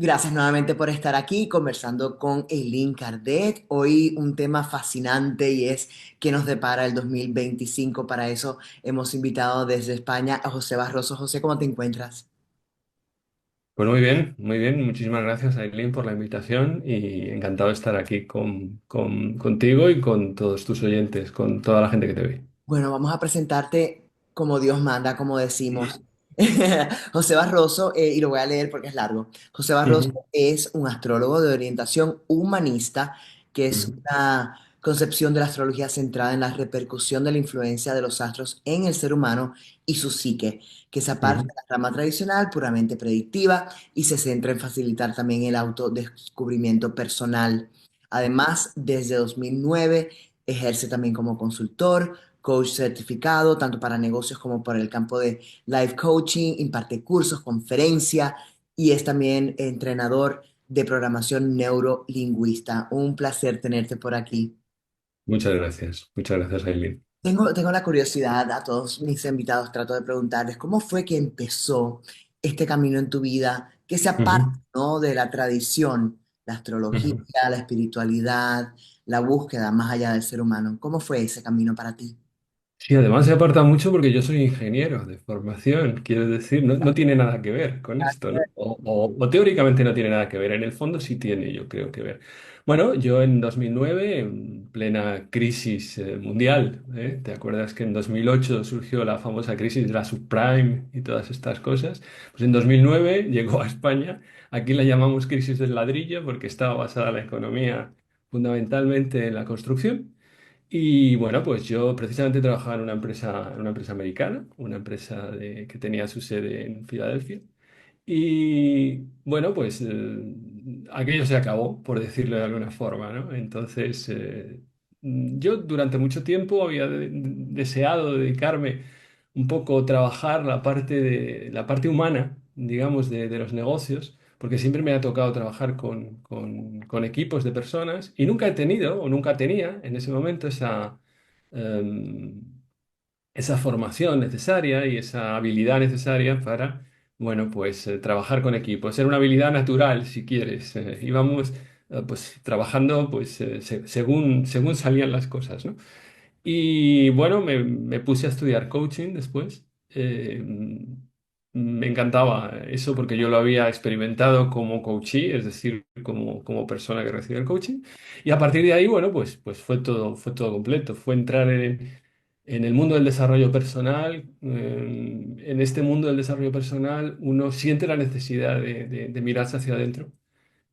Gracias nuevamente por estar aquí conversando con Eileen Cardet. Hoy un tema fascinante y es qué nos depara el 2025. Para eso hemos invitado desde España a José Barroso. José, ¿cómo te encuentras? Pues muy bien, muy bien. Muchísimas gracias, Aileen, por la invitación y encantado de estar aquí contigo y con todos tus oyentes, con toda la gente que te ve. Bueno, vamos a presentarte como Dios manda, como decimos. José Barroso, y lo voy a leer porque es largo. José Barroso Ujú, es un astrólogo de orientación humanista, que es ujú, una concepción de la astrología centrada en la repercusión de la influencia de los astros en el ser humano y su psique, que se aparta de ujú, la rama tradicional puramente predictiva y se centra en facilitar también el autodescubrimiento personal. Además, desde 2009 ejerce también como consultor, coach certificado, tanto para negocios como para el campo de life coaching, imparte cursos, conferencias y es también entrenador de programación neurolingüista. Un placer tenerte por aquí. Muchas gracias, Aileen. Tengo la curiosidad, a todos mis invitados trato de preguntarles, ¿cómo fue que empezó este camino en tu vida que se aparta, Ujú, ¿no?, de la tradición, la astrología, ujú. la espiritualidad, la búsqueda más allá del ser humano? ¿Cómo fue ese camino para ti? Sí, además se aparta mucho porque yo soy ingeniero de formación, quiero decir, no tiene nada que ver con esto, ¿no? O teóricamente no tiene nada que ver, en el fondo sí tiene, yo creo que ver. Bueno, yo en 2009, en plena crisis mundial, ¿te acuerdas que en 2008 surgió la famosa crisis de la subprime y todas estas cosas? Pues en 2009 llegó a España, aquí la llamamos crisis del ladrillo porque estaba basada la economía fundamentalmente en la construcción. Y bueno, pues yo precisamente trabajaba en una empresa americana, una empresa que tenía su sede en Filadelfia. Y bueno, pues aquello se acabó, por decirlo de alguna forma, ¿no? Entonces, yo durante mucho tiempo había deseado dedicarme un poco a trabajar la parte humana, digamos, de los negocios, porque siempre me ha tocado trabajar con equipos de personas y nunca he tenido o nunca tenía en ese momento em, esa formación necesaria y esa habilidad necesaria para, bueno, pues trabajar con equipos. Era una habilidad natural, si quieres. Íbamos pues trabajando pues según salían las cosas, ¿no? Y bueno, me puse a estudiar coaching después. Me encantaba eso porque yo lo había experimentado como coachee, es decir, como persona que recibe el coaching. Y a partir de ahí, bueno, pues fue todo completo. Fue entrar en el mundo del desarrollo personal. En este mundo del desarrollo personal, uno siente la necesidad de mirarse hacia adentro.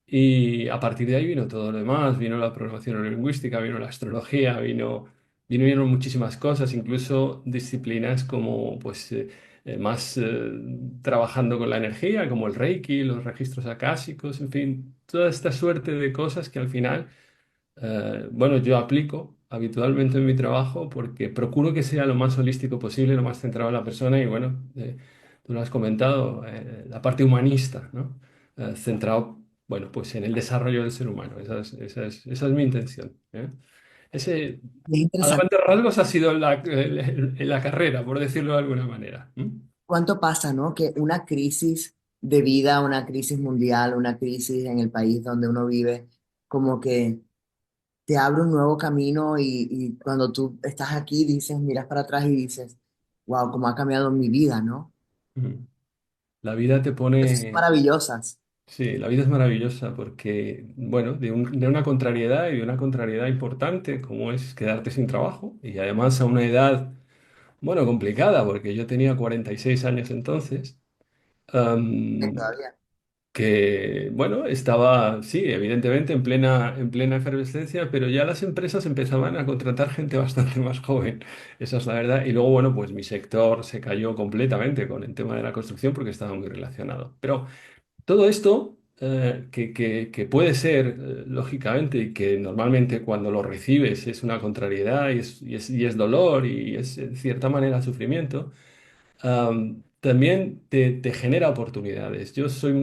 Y a partir de ahí vino todo lo demás, vino la programación neurolingüística, vino la astrología, vinieron muchísimas cosas, incluso disciplinas como pues más trabajando con la energía, como el Reiki, los registros acásicos, en fin, toda esta suerte de cosas que al final, bueno, yo aplico habitualmente en mi trabajo porque procuro que sea lo más holístico posible, lo más centrado en la persona y bueno, tú lo has comentado, la parte humanista, ¿no? Centrado, bueno, pues en el desarrollo del ser humano. Esa es mi intención, ¿eh? Ese, Es a interesante. grandes rasgos, ha sido la carrera, por decirlo de alguna manera. ¿Cuánto pasa, no? Que una crisis de vida, una crisis mundial, una crisis en el país donde uno vive, como que te abre un nuevo camino y cuando tú estás aquí dices, miras para atrás y dices, wow, cómo ha cambiado mi vida, ¿no? Mm. La vida te Cosas pone. maravillosas. Sí, la vida es maravillosa porque, bueno, de una contrariedad y de una contrariedad importante como es quedarte sin trabajo y además a una edad, bueno, complicada porque yo tenía 46 años entonces, am, Todavía. que, bueno, estaba, sí, evidentemente en plena efervescencia, pero ya las empresas empezaban a contratar gente bastante más joven, esa es la verdad. Y luego, bueno, pues mi sector se cayó completamente con el tema de la construcción porque estaba muy relacionado. Pero todo esto, que puede ser, lógicamente, y que normalmente cuando lo recibes es una contrariedad y es dolor y es en cierta manera sufrimiento, también te genera oportunidades. Yo soy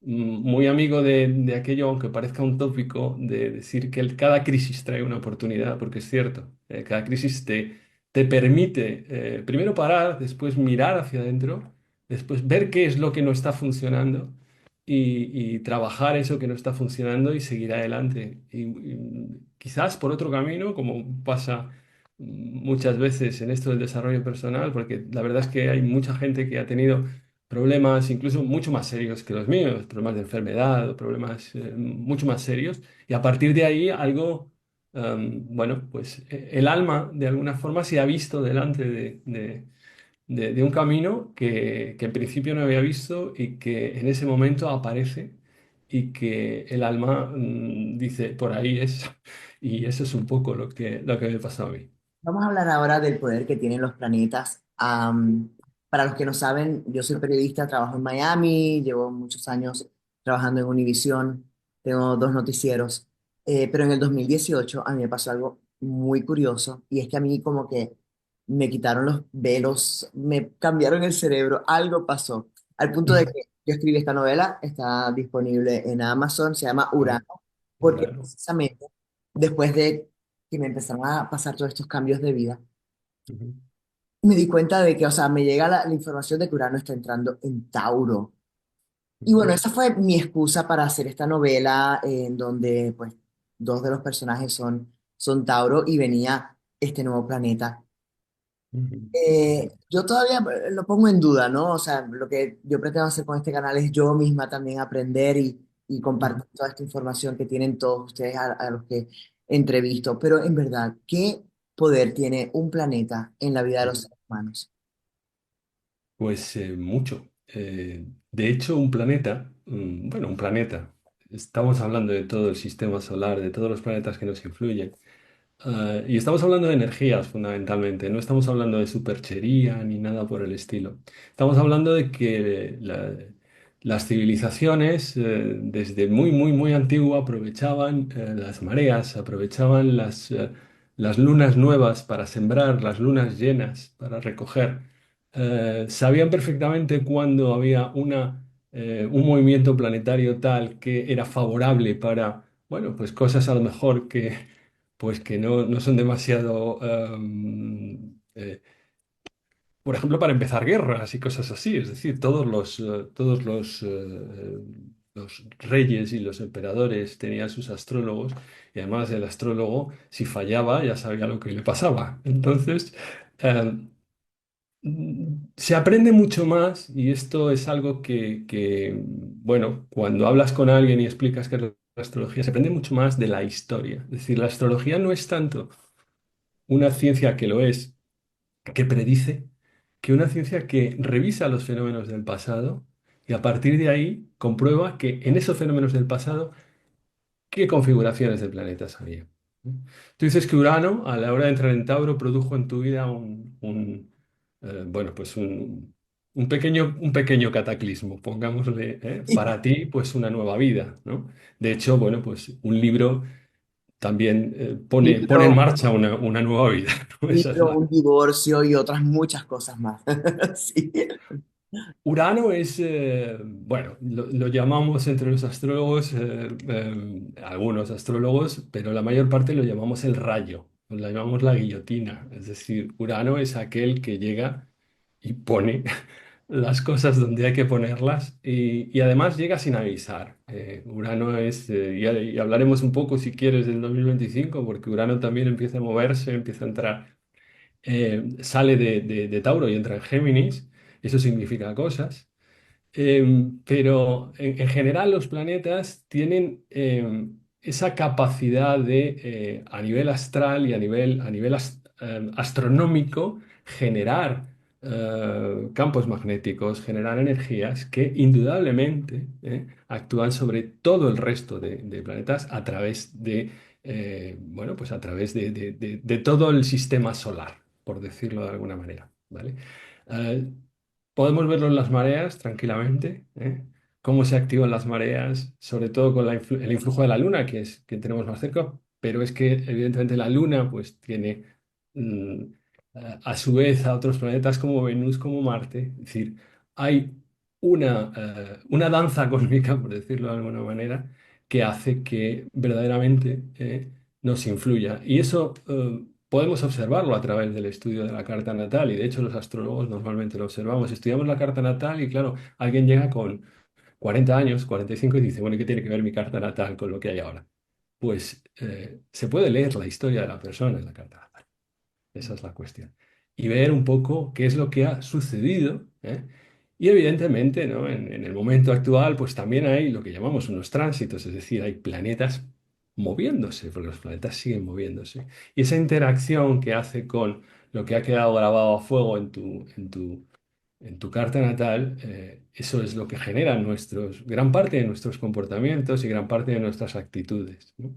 muy amigo de aquello, aunque parezca un tópico, de decir que cada crisis trae una oportunidad, porque es cierto, cada crisis te permite primero parar, después mirar hacia adentro, después ver qué es lo que no está funcionando y trabajar eso que no está funcionando y seguir adelante. Y quizás por otro camino, como pasa muchas veces en esto del desarrollo personal, porque la verdad es que hay mucha gente que ha tenido problemas incluso mucho más serios que los míos, problemas de enfermedad, problemas mucho más serios, y a partir de ahí algo, bueno, pues el alma de alguna forma se ha visto delante de un camino que en principio no había visto y que en ese momento aparece y que el alma dice, por ahí es, y eso es un poco lo que me pasó a mí. Vamos a hablar ahora del poder que tienen los planetas. Para los que no saben, yo soy periodista, trabajo en Miami, llevo muchos años trabajando en Univision, tengo dos noticieros, pero en el 2018 a mí me pasó algo muy curioso y es que a mí como que me quitaron los velos, me cambiaron el cerebro, algo pasó, al punto de que yo escribí esta novela, está disponible en Amazon, se llama Ah, Urano, porque claro. precisamente después de que me empezaron a pasar todos estos cambios de vida, Ujú, me di cuenta de que, o sea, me llega la información de que Urano está entrando en Tauro. Y ujú, bueno, esa fue mi excusa para hacer esta novela en donde, pues, dos de los personajes son Tauro y venía este nuevo planeta. ujú, Yo todavía lo pongo en duda, ¿no? O sea, lo que yo pretendo hacer con este canal es yo misma también aprender y ujú. compartir toda esta información que tienen todos ustedes a los que entrevisto. Pero en verdad, ¿qué poder tiene un planeta en la vida de los seres humanos? Pues mucho. De hecho, un planeta, bueno, un planeta, estamos hablando de todo el sistema solar, de todos los planetas que nos influyen. Y estamos hablando de energías fundamentalmente, no estamos hablando de superchería ni nada por el estilo. Estamos hablando de que las civilizaciones desde muy, muy, muy antiguo aprovechaban las mareas, aprovechaban las lunas nuevas para sembrar, las lunas llenas para recoger. Sabían perfectamente cuando había un movimiento planetario tal que era favorable para, bueno, pues cosas a lo mejor que no son demasiado, por ejemplo, para empezar guerras y cosas así. Es decir, los reyes y los emperadores tenían sus astrólogos y además el astrólogo, si fallaba, ya sabía lo que le pasaba. Entonces, eh, se aprende mucho más y esto es algo bueno, cuando hablas con alguien y explicas qué es la astrología, se aprende mucho más de la historia. Es decir, la astrología no es tanto una ciencia que lo es, que predice, que una ciencia que revisa los fenómenos del pasado y a partir de ahí comprueba que en esos fenómenos del pasado, ¿qué configuraciones de planetas había? Tú dices que Urano, a la hora de entrar en Tauro, produjo en tu vida bueno, pues un pequeño cataclismo, pongámosle, para ti, pues una nueva vida, ¿no? De hecho, bueno, pues un libro también pone en Libro, marcha una nueva vida, ¿no? Esa es libro, la. un divorcio y otras muchas cosas más. Sí. Urano es, bueno, lo llamamos entre los astrólogos, algunos astrólogos, pero la mayor parte lo llamamos el rayo, lo llamamos la guillotina. Es decir, Urano es aquel que llega y pone las cosas donde hay que ponerlas y además llega sin avisar. Urano es, y hablaremos un poco si quieres del 2025, porque Urano también empieza a moverse, empieza a entrar, sale de Tauro y entra en Géminis. Eso significa cosas. Pero en general los planetas tienen esa capacidad de, a nivel astral y a nivel astronómico, generar campos magnéticos, generar energías que indudablemente actúan sobre todo el resto de planetas a través bueno, pues a través de todo el sistema solar, por decirlo de alguna manera, ¿vale? Eh, Podemos verlo en las mareas tranquilamente, ¿eh? Cómo se activan las mareas, sobre todo con el influjo de la luna, que es que tenemos más cerca, pero es que evidentemente la luna pues tiene mm, a su vez a otros planetas como Venus, como Marte. Es decir, hay una danza cósmica, por decirlo de alguna manera, que hace que verdaderamente nos influya. Y eso podemos observarlo a través del estudio de la carta natal y de hecho los astrólogos normalmente lo observamos. Estudiamos la carta natal y claro, alguien llega 40 años, 45, y dice, bueno, ¿y qué tiene que ver mi carta natal con lo que hay ahora? Pues se puede leer la historia de la persona en la carta natal. Esa es la cuestión. Y ver un poco qué es lo que ha sucedido, ¿eh? Y evidentemente, ¿no? En el momento actual, pues también hay lo que llamamos unos tránsitos, es decir, hay planetas moviéndose, porque los planetas siguen moviéndose. Y esa interacción que hace con lo que ha quedado grabado a fuego en tu carta natal, eso es lo que genera gran parte de nuestros comportamientos y gran parte de nuestras actitudes, ¿no?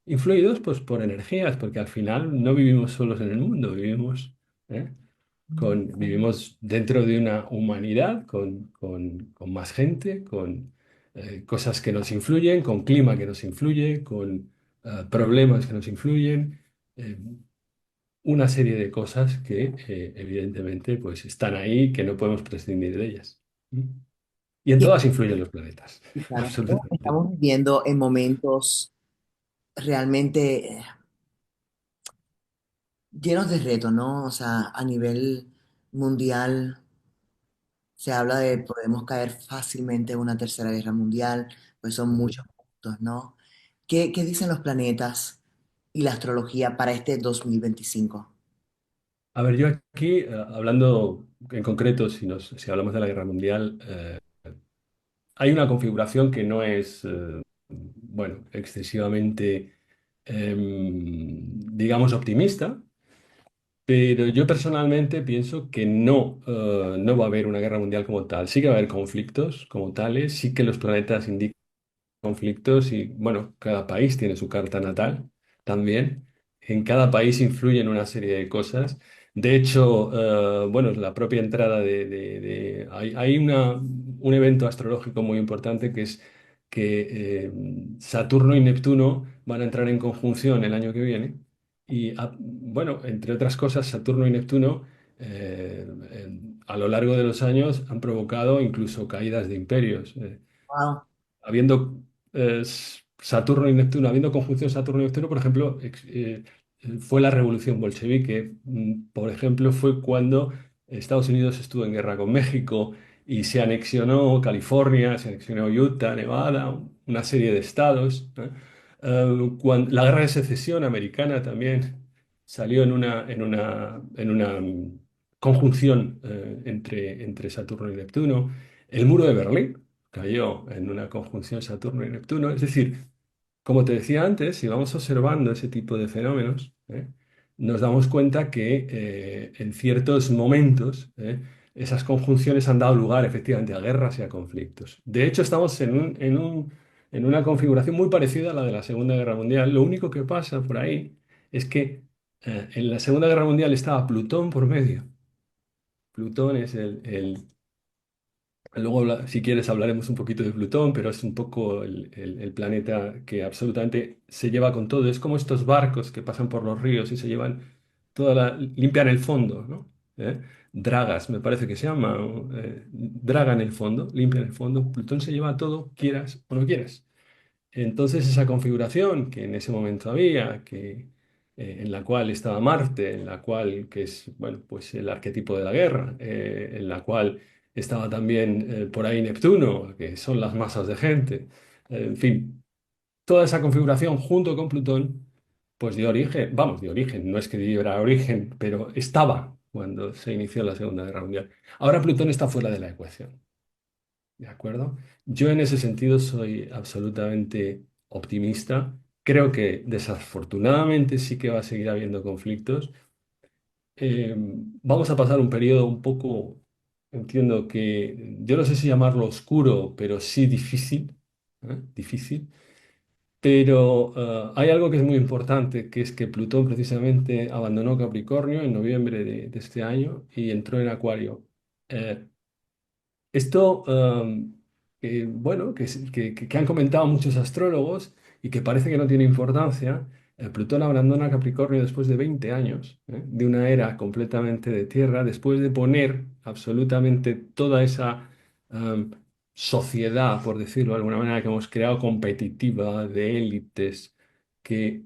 Influidos pues por energías, porque al final no vivimos solos en el mundo, ¿eh? Vivimos dentro de una humanidad con más gente, con cosas que nos influyen, con clima que nos influye, con problemas que nos influyen, eh, una serie de cosas que evidentemente pues están ahí, que no podemos prescindir de ellas. ¿Mm? Y en Y, todas influyen los planetas, y claro, absolutamente. estamos viviendo en momentos realmente llenos de retos, ¿no? O sea, a nivel mundial se habla de podemos caer fácilmente en una tercera guerra mundial, pues son muchos puntos, ¿no? ¿Qué dicen los planetas y la astrología para este 2025? A ver, yo aquí, hablando en concreto, si hablamos de la guerra mundial, hay una configuración que no es, bueno, excesivamente, digamos, optimista, pero yo personalmente pienso que no va a haber una guerra mundial como tal. Sí que va a haber conflictos como tales, sí que los planetas indican conflictos y, bueno, cada país tiene su carta natal también. En cada país influyen una serie de cosas. De hecho, bueno, la propia entrada hay un evento astrológico muy importante que es que Saturno y Neptuno van a entrar en conjunción el año que viene. Y, bueno, entre otras cosas, Saturno y Neptuno a lo largo de los años han provocado incluso caídas de imperios. Wow, Habiendo Saturno y Neptuno, habiendo conjunción Saturno y Neptuno, por ejemplo, fue la revolución bolchevique. Por ejemplo, fue cuando Estados Unidos estuvo en guerra con México y se anexionó California, se anexionó Utah, Nevada, una serie de estados, ¿eh? La guerra de secesión americana también salió en una conjunción entre Saturno y Neptuno. El muro de Berlín cayó en una conjunción Saturno y Neptuno. Es decir, como te decía antes, si vamos observando ese tipo de fenómenos, nos damos cuenta que en ciertos momentos esas conjunciones han dado lugar efectivamente a guerras y a conflictos. De hecho, estamos en una configuración muy parecida a la de la Segunda Guerra Mundial. Lo único que pasa por ahí es que en la Segunda Guerra Mundial estaba Plutón por medio. Plutón es Luego, si quieres, hablaremos un poquito de Plutón, pero es un poco el planeta que absolutamente se lleva con todo. Es como estos barcos que pasan por los ríos y se llevan limpian el fondo, ¿no? Dragas, me parece que se llama, o, dragan el fondo, limpian el fondo. Plutón se lleva todo, quieras o no quieras. Entonces esa configuración que en ese momento había, en la cual estaba Marte, en la cual, que es, bueno, pues el arquetipo de la guerra, en la cual estaba también por ahí Neptuno, que son las masas de gente, en fin, toda esa configuración junto con Plutón, pues dio origen, vamos, dio origen, no es que diera origen, pero estaba cuando se inició la Segunda Guerra Mundial. Ahora Plutón está fuera de la ecuación. ¿De acuerdo? Yo en ese sentido soy absolutamente optimista. Creo que desafortunadamente sí que va a seguir habiendo conflictos. Eh, Vamos a pasar un periodo un poco, entiendo que, yo no sé si llamarlo oscuro, pero sí difícil, difícil. Pero hay algo que es muy importante, que es que Plutón precisamente abandonó Capricornio en noviembre de este año y entró en Acuario. Eh, Esto, bueno, que han comentado muchos astrólogos y que parece que no tiene importancia, Plutón abandona Capricornio después de 20 años, de una era completamente de tierra, después de poner absolutamente toda esa em, sociedad, por decirlo de alguna manera, que hemos creado competitiva de élites que,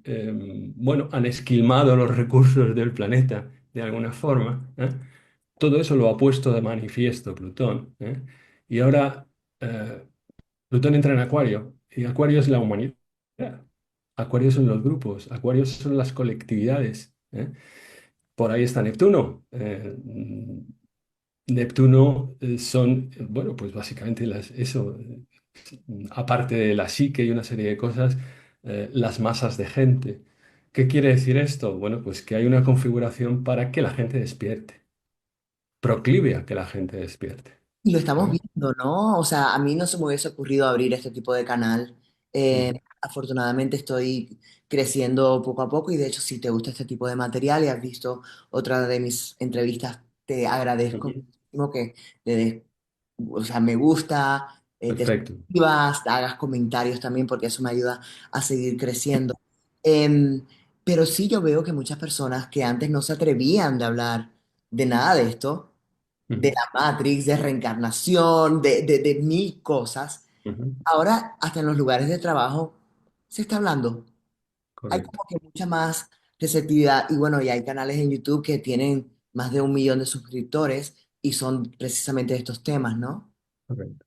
bueno, han esquilmado los recursos del planeta de alguna forma. Todo eso lo ha puesto de manifiesto Plutón, ¿eh? Y ahora Plutón entra en Acuario y Acuario es la humanidad. Acuario son los grupos, Acuario son las colectividades. ¿Eh? Por ahí está Neptuno. Neptuno son, bueno, pues básicamente eso, aparte de la psique y una serie de cosas, las masas de gente. ¿Qué quiere decir esto? Bueno, pues que hay una configuración para que la gente despierte, proclive a que la gente despierte. Y lo estamos ¿Eh? viendo, ¿no? O sea, a mí no se me hubiese ocurrido abrir este tipo de canal. Ujú, Afortunadamente estoy creciendo poco a poco y de hecho si te gusta este tipo de material y has visto otra de mis entrevistas, te agradezco ujú. muchísimo que le des, o sea, me gusta, te Perfecto. suscribas, hagas comentarios también porque eso me ayuda a seguir creciendo. Em, pero sí yo veo que muchas personas que antes no se atrevían de hablar de nada de esto, de Ujú, la Matrix, de reencarnación, de mil cosas. ujú. Ahora, hasta en los lugares de trabajo se está hablando. Hay Correcto. como que mucha más receptividad y bueno, y hay canales en YouTube que tienen más de 1 millón de suscriptores y son precisamente estos temas, ¿no? Correcto.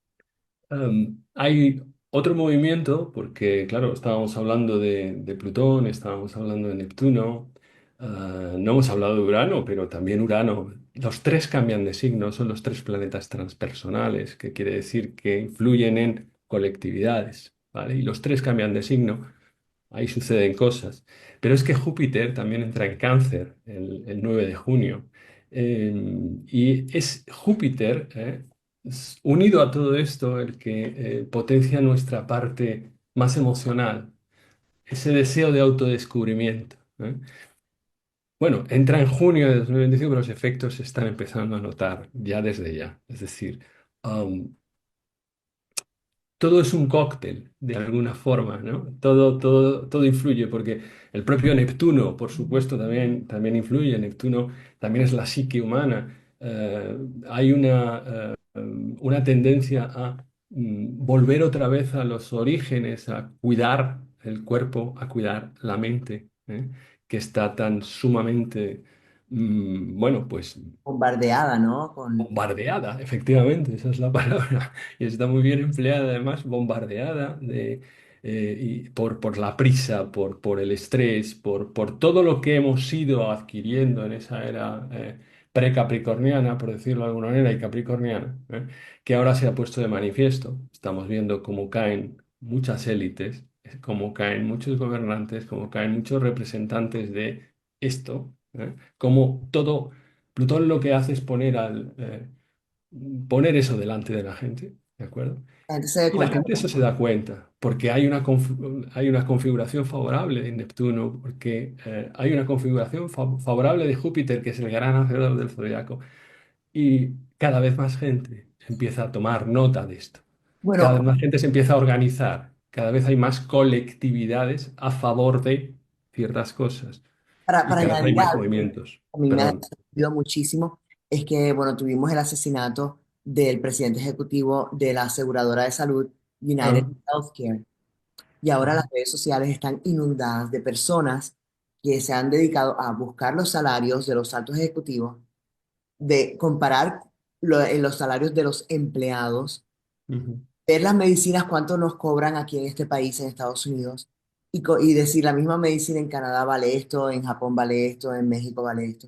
Hay otro movimiento, porque claro, estábamos hablando de Plutón, estábamos hablando de Neptuno, no hemos hablado de Urano, pero también Urano. Los tres cambian de signo, son los tres planetas transpersonales, que quiere decir que influyen en colectividades, ¿vale? Y los tres cambian de signo. Ahí suceden cosas. Pero es que Júpiter también entra en Cáncer el 9 de junio. Y es Júpiter, unido a todo esto, el que potencia nuestra parte más emocional, ese deseo de autodescubrimiento. Bueno, entra en junio de 2025, pero los efectos se están empezando a notar ya desde ya. Es decir, todo es un cóctel, de alguna forma, ¿no? Todo influye, porque el propio Neptuno, por supuesto, también influye. Neptuno también es la psique humana. Hay una tendencia a volver otra vez a los orígenes, a cuidar el cuerpo, a cuidar la mente, que está tan sumamente, bueno, pues Bombardeada, ¿no? bombardeada, efectivamente, esa es la palabra. Y está muy bien empleada, además, bombardeada y por la prisa, por el estrés, por todo lo que hemos ido adquiriendo en esa era precapricorniana, por decirlo de alguna manera, y capricorniana, que ahora se ha puesto de manifiesto. Estamos viendo cómo caen muchas élites, cómo caen muchos gobernantes, cómo caen muchos representantes de esto, cómo todo Plutón lo que hace es poner eso delante de la gente, ¿de acuerdo? La gente se dé Y la cuenta. gente eso se da cuenta, porque hay una configuración favorable de Neptuno, porque hay una configuración favorable de Júpiter, que es el gran hacedor del zodiaco, y cada vez más gente empieza a tomar nota de esto. Cada Bueno, vez más gente se empieza a organizar, cada vez hay más colectividades a favor de ciertas cosas, y para cada vez hay añadir más algo, movimientos. a mí me ha Perdón. sorprendido muchísimo, es que, bueno, tuvimos el asesinato del presidente ejecutivo de la aseguradora de salud United Ah, Healthcare. Y ahora las ujú, redes sociales están inundadas de personas que se han dedicado a buscar los salarios de los altos ejecutivos, de comparar en los salarios de los empleados, ujú. ver las medicinas, cuánto nos cobran aquí en este país, en Estados Unidos, y decir la misma medicina en Canadá vale esto, en Japón vale esto, en México vale esto.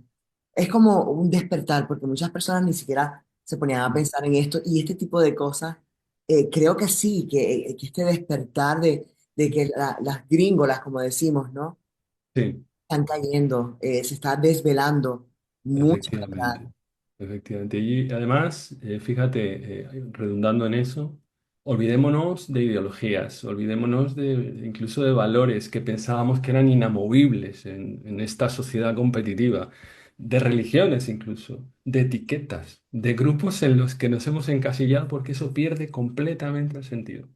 Es como un despertar, porque muchas personas ni siquiera se ponían a pensar en esto y este tipo de cosas. Creo que sí, que este despertar de que las gringolas, como decimos, ¿no? Sí, Están cayendo, se está desvelando mucha verdad. efectivamente. Efectivamente. Y además, fíjate, redundando en eso, olvidémonos de ideologías, olvidémonos incluso de valores que pensábamos que eran inamovibles en esta sociedad competitiva, de religiones incluso, de etiquetas, de grupos en los que nos hemos encasillado porque eso pierde completamente el sentido.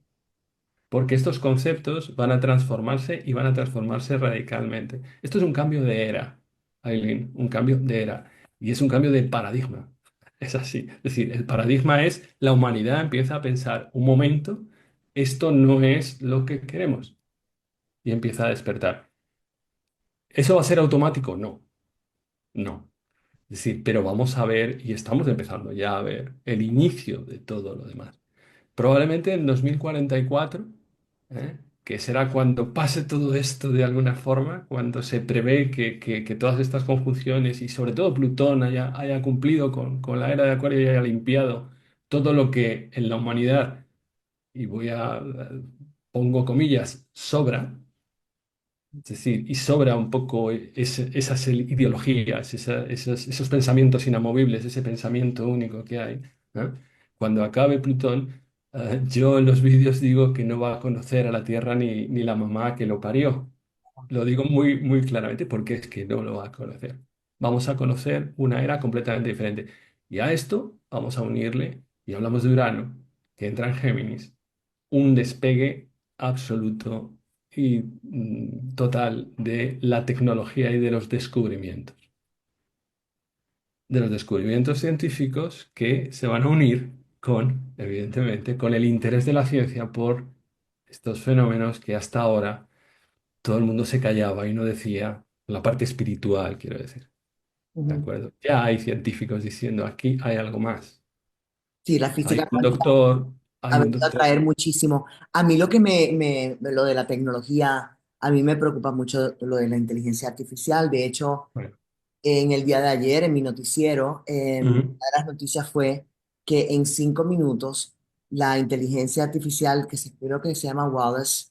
Porque estos conceptos van a transformarse y van a transformarse radicalmente. Esto es un cambio de era, Aileen, un cambio de era. Y es un cambio de paradigma. Es así. Es decir, el paradigma es la humanidad empieza a pensar, un momento, esto no es lo que queremos. Y empieza a despertar. ¿Eso va a ser automático? No, no. Es decir, pero vamos a ver, y estamos empezando ya a ver, el inicio de todo lo demás. Probablemente en 2044, que será cuando pase todo esto de alguna forma, cuando se prevé que todas estas conjunciones y sobre todo Plutón haya cumplido con la era de Acuario y haya limpiado todo lo que en la humanidad, y pongo comillas, sobra. Es decir, y sobra un poco esas ideologías, esos pensamientos inamovibles, ese pensamiento único que hay, ¿no? Cuando acabe Plutón, yo en los vídeos digo que no va a conocer a la Tierra ni la mamá que lo parió. Lo digo muy, muy claramente porque es que no lo va a conocer. Vamos a conocer una era completamente diferente. Y a esto vamos a unirle, y hablamos de Urano, que entra en Géminis, un despegue absoluto y total de la tecnología y de los descubrimientos científicos que se van a unir con, evidentemente, con el interés de la ciencia por estos fenómenos que hasta ahora todo el mundo se callaba y no decía, la parte espiritual, quiero decir, ¿de Ujú. acuerdo? Ya hay científicos diciendo, aquí hay algo más. Sí, la Hay física un cuántica doctor, ha hay un venido a doctor. traer muchísimo. A mí lo que lo de la tecnología, a mí me preocupa mucho lo de la inteligencia artificial. De hecho, Bueno, en el día de ayer, en mi noticiero, una ujú, de las noticias fue que en 5 minutos la inteligencia artificial, creo que se llama Wallace,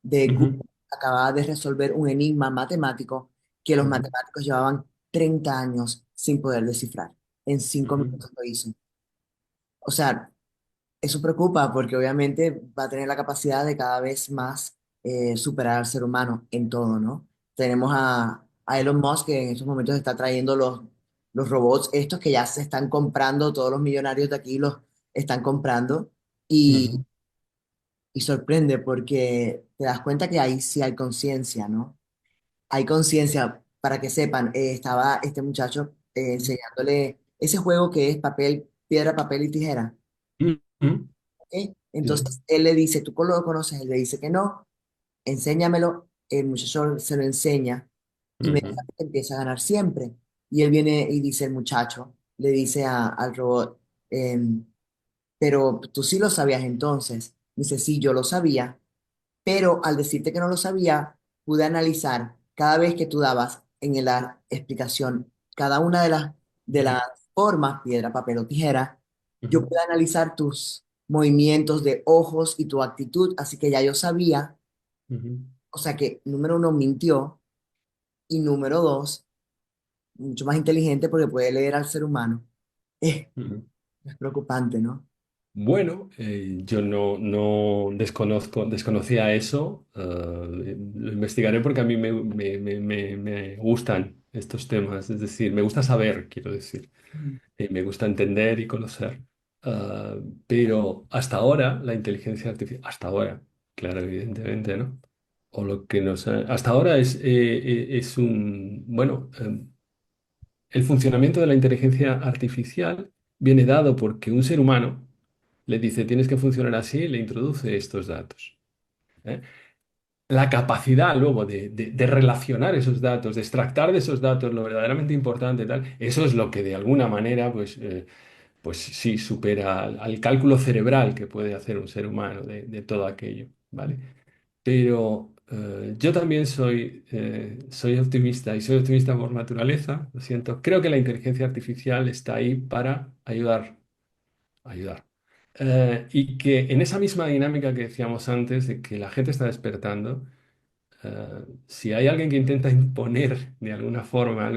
de Google, ujú, acababa de resolver un enigma matemático que los ujú, matemáticos llevaban 30 años sin poder descifrar. En cinco ujú, minutos lo hizo. O sea, eso preocupa porque obviamente va a tener la capacidad de cada vez más superar al ser humano en todo, ¿no? Tenemos a Elon Musk que en estos momentos está trayendo los robots, estos que ya se están comprando, todos los millonarios de aquí los están comprando y, ujú, y sorprende porque te das cuenta que ahí sí hay conciencia, ¿no? Hay conciencia, para que sepan, estaba este muchacho enseñándole ese juego que es papel, piedra, papel y tijera. ujú, ujú. ¿Ok? Sí. Entonces él le dice, ¿tú lo conoces? Él le dice que no, enséñamelo. El muchacho se lo enseña, Ujú, inmediatamente empieza a ganar siempre. Y él viene y dice, el muchacho, le dice al robot, em, pero tú sí lo sabías entonces. Dice, sí, yo lo sabía, pero al decirte que no lo sabía, pude analizar cada vez que tú dabas en la explicación cada una de las formas, piedra, papel o tijera, yo ujú, pude analizar tus movimientos de ojos y tu actitud, así que ya yo sabía, ujú, o sea que número uno mintió y número dos, mucho más inteligente porque puede leer al ser humano. Es, ujú. es preocupante, ¿no? Bueno, yo no desconocía eso. Lo investigaré porque a mí me gustan estos temas. Es decir, me gusta saber, quiero decir. Mm. Me gusta entender y conocer. Ah, pero hasta ahora, la inteligencia artificial, hasta ahora, claro, evidentemente, ¿no? O lo que nos hasta ahora es bueno, el funcionamiento de la inteligencia artificial viene dado porque un ser humano le dice tienes que funcionar así y le introduce estos datos. ¿Eh? La capacidad luego de relacionar esos datos, de extractar de esos datos lo verdaderamente importante, tal, eso es lo que de alguna manera, pues sí, supera al cálculo cerebral que puede hacer un ser humano de todo aquello, ¿vale? Pero yo también soy optimista y soy optimista por naturaleza, lo siento. Creo que la inteligencia artificial está ahí para ayudar. Y que en esa misma dinámica que decíamos antes, de que la gente está despertando, si hay alguien que intenta imponer de alguna forma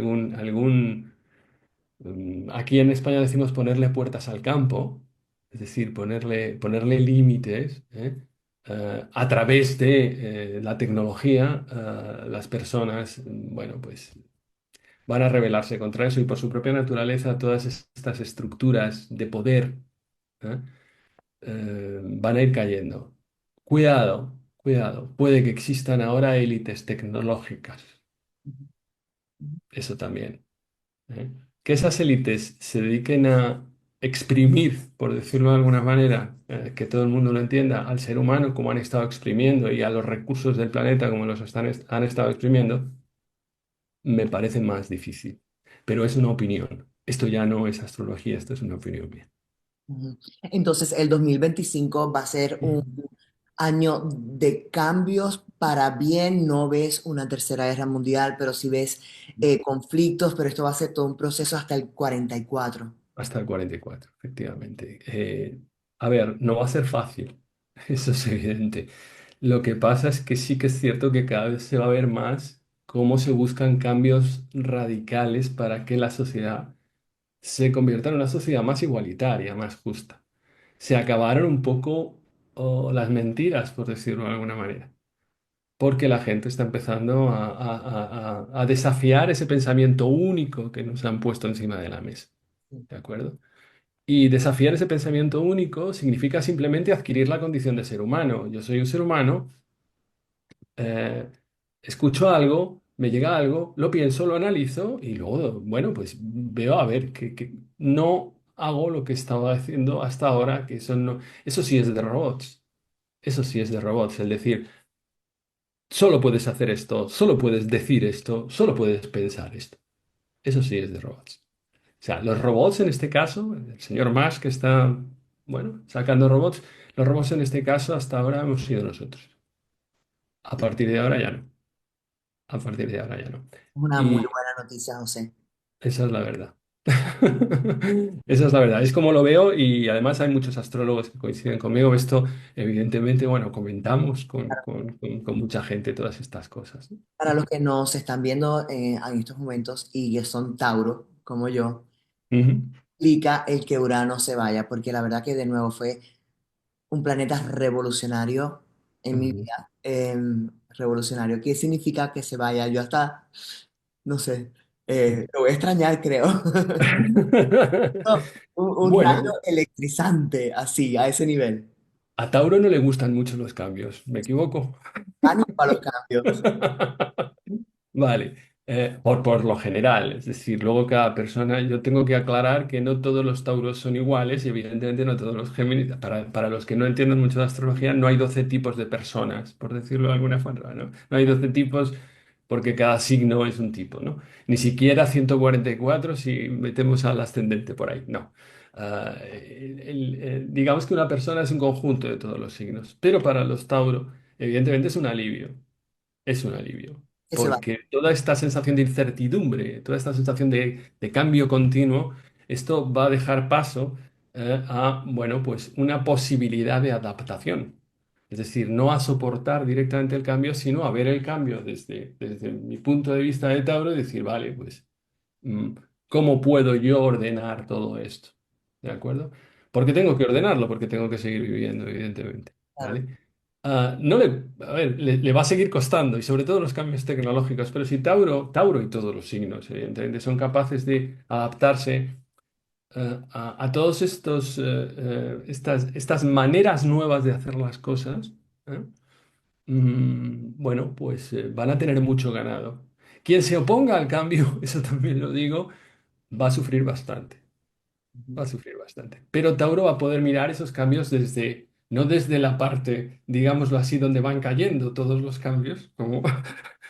aquí en España decimos ponerle puertas al campo, es decir, ponerle límites, ¿eh? A través de la tecnología, las personas, bueno, pues van a rebelarse contra eso y por su propia naturaleza todas estas estructuras de poder, ¿eh? Van a ir cayendo. Cuidado, cuidado, puede que existan ahora élites tecnológicas, eso también. ¿Eh? Que esas élites se dediquen a exprimir, por decirlo de alguna manera, que todo el mundo lo entienda, al ser humano como han estado exprimiendo y a los recursos del planeta como han estado exprimiendo, me parece más difícil. Pero es una opinión. Esto ya no es astrología, esto es una opinión mía. Ujú. Entonces, el 2025 va a ser un año de cambios para bien. No ves una tercera guerra mundial, pero sí ves conflictos, pero esto va a ser todo un proceso hasta el 44. Hasta el 44, efectivamente. A ver, no va a ser fácil, eso es evidente. Lo que pasa es que sí que es cierto que cada vez se va a ver más cómo se buscan cambios radicales para que la sociedad se convierta en una sociedad más igualitaria, más justa. Se acabaron un poco las mentiras, por decirlo de alguna manera, porque la gente está empezando a desafiar ese pensamiento único que nos han puesto encima de la mesa. ¿De acuerdo? Y desafiar ese pensamiento único significa simplemente adquirir la condición de ser humano. Yo soy un ser humano, eh, escucho algo, me llega algo, lo pienso, lo analizo y luego, bueno, pues veo a ver que no hago lo que estaba haciendo hasta ahora, que eso no, eso sí es de robots. Eso sí es de robots, el decir, solo puedes hacer esto, solo puedes decir esto, solo puedes pensar esto. Eso sí es de robots. O sea, los robots en este caso, el señor Musk que está, bueno, sacando robots, los robots en este caso hasta ahora hemos sido nosotros. A partir de ahora ya no. A partir de ahora ya no. Es una muy Y buena noticia, José. esa es la verdad. Esa es la verdad. Es como lo veo y además hay muchos astrólogos que coinciden conmigo. Esto, evidentemente, bueno, comentamos con mucha gente todas estas cosas, ¿no? Para los que nos están viendo en estos momentos y que son Tauro, como yo, Ujú, implica el que Urano se vaya, porque la verdad que de nuevo fue un planeta revolucionario en mi ujú. vida. Revolucionario. ¿Qué significa que se vaya? Yo hasta, no sé, lo voy a extrañar, creo. Un rayo Bueno, electrizante, así, a ese nivel. a Tauro no le gustan mucho los cambios. ¿Me equivoco? Pánico a los cambios. Vale, por lo general, es decir, luego cada persona, yo tengo que aclarar que no todos los Tauros son iguales y evidentemente no todos los Géminis, para los que no entienden mucho de astrología, no hay 12 tipos de personas, por decirlo de alguna forma, ¿no? No hay 12 tipos porque cada signo es un tipo, ¿no? Ni siquiera 144 si metemos al ascendente por ahí, no. Digamos que una persona es un conjunto de todos los signos, pero para los Tauro, evidentemente es un alivio. Es un alivio, Que se vaya. porque toda esta sensación de incertidumbre, toda esta sensación de cambio continuo, esto va a dejar paso a, bueno, pues una posibilidad de adaptación. Es decir, no a soportar directamente el cambio, sino a ver el cambio desde mi punto de vista de Tauro y decir, vale, pues mm, ¿cómo puedo yo ordenar todo esto? ¿De acuerdo? Porque tengo que ordenarlo, porque tengo que seguir viviendo, evidentemente. Claro, ¿Vale? No le, a ver, le va a seguir costando, y sobre todo los cambios tecnológicos, pero si Tauro y todos los signos, evidentemente, son capaces de adaptarse a todos estas maneras nuevas de hacer las cosas, ¿eh? Bueno, pues van a tener mucho ganado. Quien se oponga al cambio, eso también lo digo, va a sufrir bastante, va ujú. a sufrir bastante. Pero Tauro va a poder mirar esos cambios desde, no desde la parte, digámoslo así, donde van cayendo todos los cambios, como,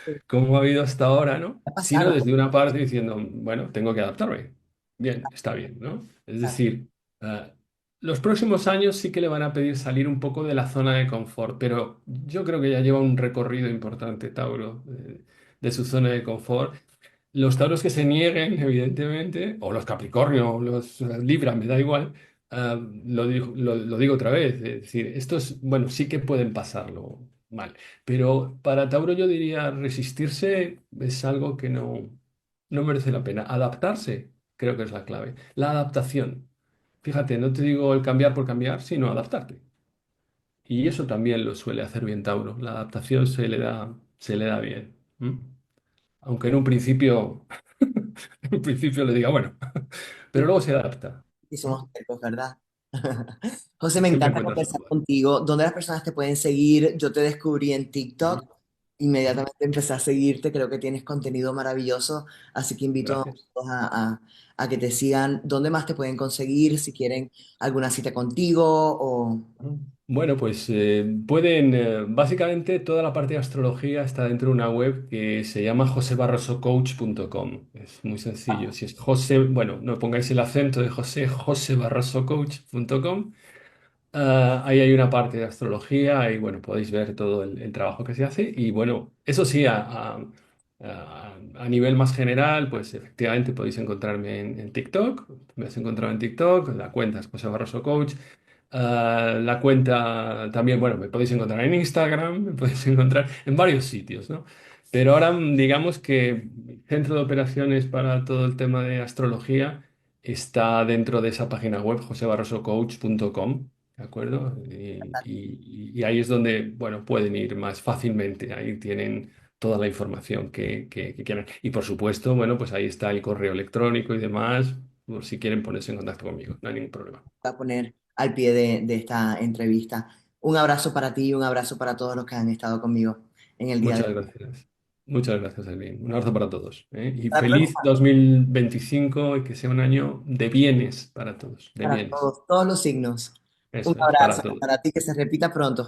Sí, como ha habido hasta ahora, ¿no? ya Sino pasaron. desde una parte diciendo, bueno, tengo que adaptarme. Bien, está bien, ¿no? Es Claro, decir, los próximos años sí que le van a pedir salir un poco de la zona de confort, pero yo creo que ya lleva un recorrido importante, Tauro, de su zona de confort. Los tauros que se nieguen, evidentemente, o los Capricornio, o los Libra, me da igual, lo digo otra vez, es decir, estos, bueno, sí que pueden pasarlo mal, pero para Tauro yo diría resistirse es algo que no merece la pena. Adaptarse, creo que es la clave. La adaptación. Fíjate, no te digo el cambiar por cambiar, sino adaptarte. Y eso también lo suele hacer bien Tauro. La adaptación se le da bien. ¿M? Aunque en un principio le diga, bueno, pero sí, luego se adapta. y ¿M? somos tercos, ¿verdad? José, me Siempre encanta encuentras conversar algo. contigo. ¿Dónde las personas te pueden seguir? Yo te descubrí en Ujú. TikTok. inmediatamente empecé a seguirte, creo que tienes contenido maravilloso, así que invito a Gracias. todos a que te sigan. ¿Dónde más te pueden conseguir si quieren alguna cita contigo o Bueno, pues pueden, básicamente toda la parte de astrología está dentro de una web que se llama josebarrosocoach.com. Es muy sencillo. Si es José, bueno, no pongáis el acento de José, josebarrosocoach.com. Ahí hay una parte de astrología y bueno, podéis ver todo el trabajo que se hace. Y bueno, eso sí, a nivel más general, pues efectivamente podéis encontrarme en TikTok. Me has encontrado en TikTok, la cuenta es José Barroso Coach. La cuenta también, bueno, me podéis encontrar en Instagram, me podéis encontrar en varios sitios, ¿no? Pero ahora digamos que mi centro de operaciones para todo el tema de astrología está dentro de esa página web, josebarrosocoach.com, ¿de acuerdo? Y ahí es donde, bueno, pueden ir más fácilmente, ahí tienen toda la información que quieran. Y por supuesto, bueno, pues ahí está el correo electrónico y demás, por si quieren ponerse en contacto conmigo, no hay ningún problema. a poner al pie de esta entrevista? Un abrazo para ti y un abrazo para todos los que han estado conmigo en el día de Muchas hoy. gracias. Muchas gracias, Eileen. Un abrazo para todos, ¿eh? Y Hasta la feliz próxima. 2025 y que sea un año de bienes para todos, de Para bienes. todos, todos los signos. Un Eso es, para abrazo todos. para ti, que se repita pronto.